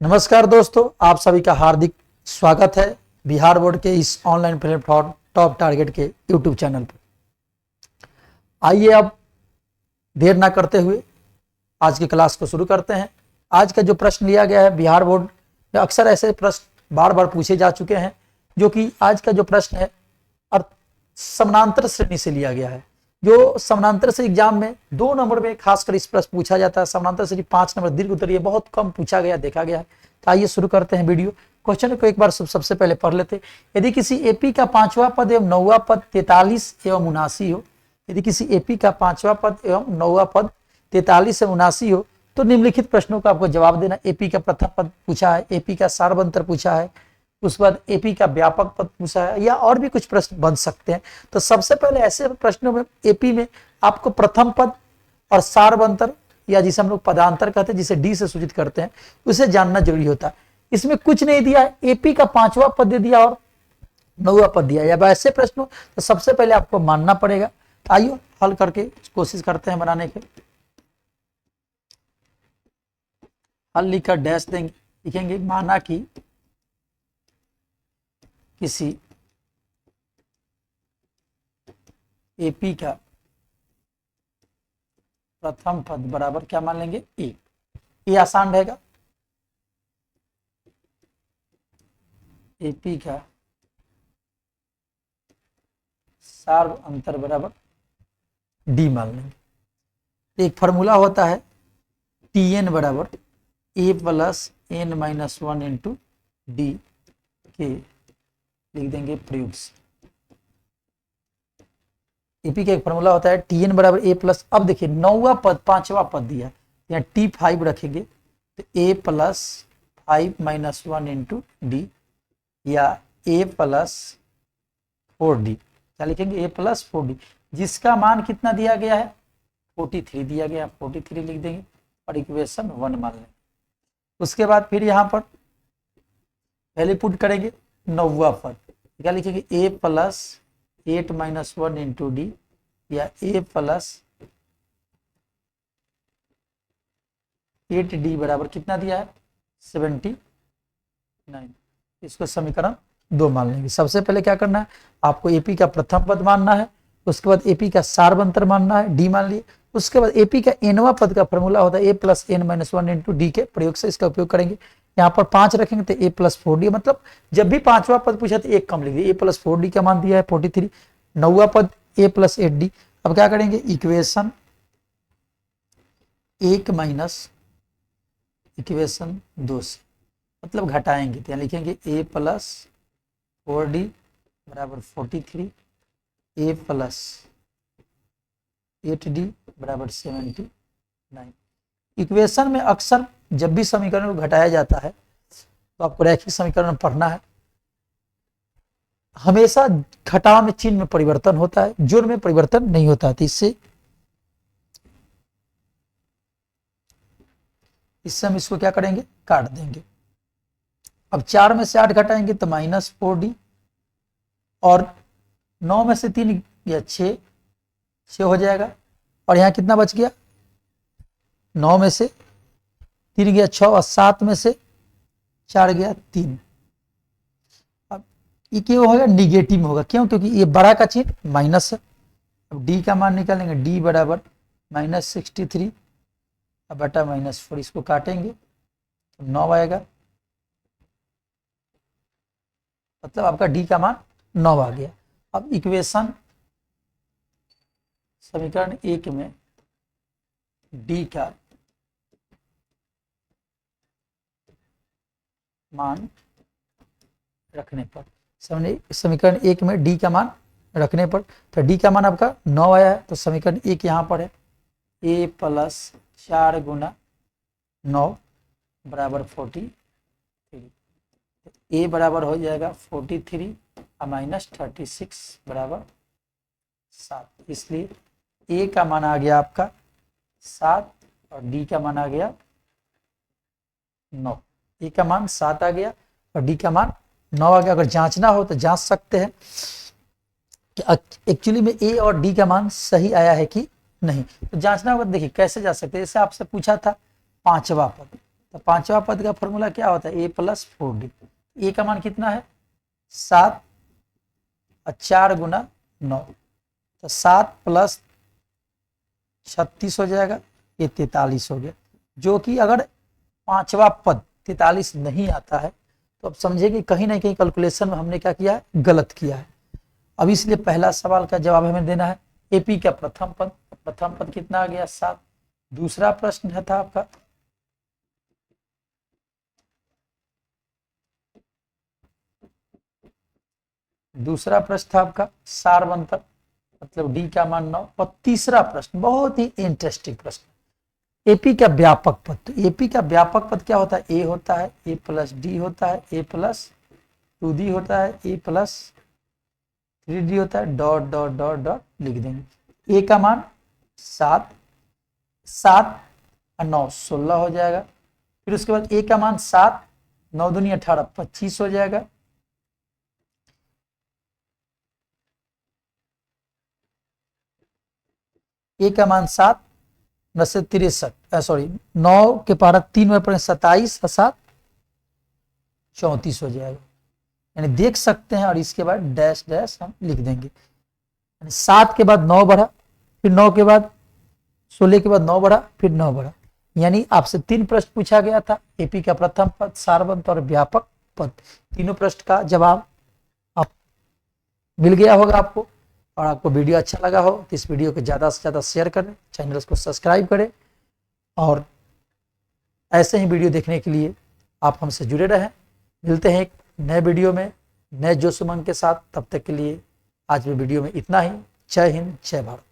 नमस्कार दोस्तों, आप सभी का हार्दिक स्वागत है बिहार बोर्ड के इस ऑनलाइन प्लेटफॉर्म टॉप टारगेट के यूट्यूब चैनल पर। आइए अब देर ना करते हुए आज की क्लास को शुरू करते हैं। आज का जो प्रश्न लिया गया है बिहार बोर्ड में, अक्सर ऐसे प्रश्न बार बार पूछे जा चुके हैं, जो कि आज का जो प्रश्न है समानांतर श्रेणी से लिया गया है। जो समानांतर से एग्जाम में 2 नंबर में खासकर इस प्रश्न पूछा जाता है। समानांतर श्रेणी 5 नंबर दीर्घ उत्तरीय बहुत कम पूछा गया, देखा गया है। तो आइए शुरू करते हैं वीडियो। क्वेश्चन को एक बार सबसे पहले पढ़ लेते हैं। यदि किसी एपी का 5वां पद एवं 9वां पद 43 एवं 79 हो, यदि किसी एपी का 5वां पद एवं 9वां पद 43 एवं 79 हो, तो निम्नलिखित प्रश्नों का आपको जवाब देना। एपी का प्रथम पद पूछा है, एपी का सार्वभौमत्व पूछा है, उसके बाद एपी का व्यापक पद पूछा है, या और भी कुछ प्रश्न बन सकते हैं। तो सबसे पहले ऐसे प्रश्नों में एपी में आपको प्रथम पद और सार्वभौमत्व, या जिसे हम लोग पदांतर कहते हैं, जिसे डी से सूचित करते हैं, उसे जानना जरूरी होता है। इसमें कुछ नहीं दिया है, एपी का 5वां पद दे दिया और 9वां पद दिया। या ऐसे प्रश्नों तो सबसे पहले आपको मानना पड़ेगा। आइए हल करके कोशिश करते हैं बनाने के। हल लिखकर डैश देंगे, लिखेंगे माना कि किसी एपी का प्रथम पद बराबर क्या मान लेंगे, ए। ये आसान रहेगा। एपी का सार्वभौमत्व बराबर डी मान लेंगे। एक फॉर्मूला होता है टीएन बराबर A plus N minus 1 into D के, लिख देंगे प्रयोग से। एपी का एक फॉर्मूला होता है टीएन बराबर ए प्लस, अब देखिए 9वां पद 5वां पद दिया है, यहाँ T5 रखेंगे तो ए प्लस 5 माइनस 1 इंटू डी, या ए प्लस 4डी। क्या लिखेंगे, ए प्लस 4डी, जिसका मान कितना दिया गया है, 43 दिया गया, 43 लिख देंगे और इक्वेशन 1 मान लेंगे। उसके बाद फिर यहाँ पर पहले पुट करेंगे 9वां पद, क्या लिखेंगे, ए प्लस 8 माइनस 1 इंटू डी, या ए प्लस 8डी बराबर कितना दिया है, 79। इसको समीकरण 2 मान लेंगे। सबसे पहले क्या करना है, आपको एपी का प्रथम पद मानना है, उसके बाद एपी का सार्वभौमत्व मानना है, डी मान लिए। उसके बाद एपी का एनवां पद का फॉर्मूला होता है A plus N minus 1 into D के प्रयोग से इसका उपयोग करेंगे। यहाँ पर 5 रखेंगे तो ए प्लस 4डी, मतलब जब भी 5वां पद पूछा तो एक कम लिख दिए। ए प्लस 4डी का मान दिया है 43, 9वां पद ए प्लस 8डी। अब क्या करेंगे, इक्वेशन 1 माइनस इक्वेशन 2 से, मतलब घटाएंगे तो यहाँ लिखेंगे ए प्लस 4डी बराबर 43, ए प्लस 8डी बराबर 79। इक्वेशन में अक्सर जब भी समीकरण को घटाया जाता है तो आपको रैखिक समीकरण पढ़ना है। हमेशा घटाव में चिन्ह में परिवर्तन होता है, जोड़ में परिवर्तन नहीं होता है। तो इससे हम इसको क्या करेंगे, काट देंगे। अब 4 में से 8 घटाएंगे तो माइनस 4डी, और 9 में से 3 या 6 हो जाएगा, और यहाँ कितना बच गया, 9 में से 3 गया 6, और 7 में से 4 गया 3। अब ये क्यों होगा, निगेटिव में होगा, क्यों, क्योंकि ये बड़ा का चिन्ह माइनस है। अब डी का मान निकालेंगे, डी बराबर माइनस 63 बटा माइनस 4, इसको काटेंगे तो 9 आएगा, मतलब आपका डी का मान 9 आ गया। अब इक्वेशन समीकरण 1 में डी का मान रखने पर, समीकरण 1 में डी का मान रखने पर, तो डी का मान आपका 9 आया है। तो समीकरण 1 यहाँ पर है ए प्लस 4 गुना 9 बराबर 43, ए बराबर हो जाएगा 43 और माइनस 36 बराबर 7। इसलिए ए का मान आ गया आपका 7 और डी का मान आ गया 9। ए का मान 7 आ गया और डी का मान 9 आ गया। अगर जांचना हो तो जांच सकते हैं कि एक्चुअली में ए और डी का मान सही आया है कि नहीं। तो जांचना होगा, देखिए कैसे जा सकते हैं। जैसे आपसे पूछा था 5वां पद, तो पांचवा पद का फॉर्मूला क्या होता है, a+4d। ए का मान कितना है 7 और 4 गुना 9, तो 7 + 36 हो जाएगा, ये 43 हो गया। जो कि अगर पांचवा पद 43 नहीं आता है तो अब समझे कि कहीं ना कहीं कैलकुलेशन में हमने क्या किया है, गलत किया है। अब इसलिए पहला सवाल का जवाब हमें देना है एपी का प्रथम पद कितना आ गया 7। दूसरा प्रश्न था आपका था आपका सारवंतर, मतलब डी का मान 9। और तीसरा प्रश्न बहुत ही इंटरेस्टिंग प्रश्न, एपी का व्यापक पद। तो एपी का व्यापक पद क्या होता है, ए होता है, a+d होता है, a+2d होता है, a+3d होता है, डॉट डॉट डॉट डॉट लिख देंगे। ए का मान 7 और 9 16 हो जाएगा। फिर उसके बाद ए का मान 7, 9 दूनी 18 25 हो जाएगा। ए का मान 7, 9 से 63, सॉरी 9 के पारा 3 में पड़े 27 और 7 34 हो जाएगा। यानी देख सकते हैं, और इसके बाद डैश डैश हम लिख देंगे। यानी 7 के बाद 9 बढ़ा, फिर 9 के बाद 16 के बाद 9 बढ़ा, फिर 9 बढ़ा। यानी आपसे 3 प्रश्न पूछा गया था, एपी का प्रथम पद, सारवंत और व्यापक पद। तीनों प्रश्न का जवाब आप मिल गया होगा आपको। और आपको वीडियो अच्छा लगा हो तो इस वीडियो को ज़्यादा से ज़्यादा शेयर करें, चैनल को सब्सक्राइब करें, और ऐसे ही वीडियो देखने के लिए आप हमसे जुड़े रहें। मिलते हैं एक नए वीडियो में नए जोश उमंग के साथ। तब तक के लिए आज भी वीडियो में इतना ही। जय हिंद, जय भारत।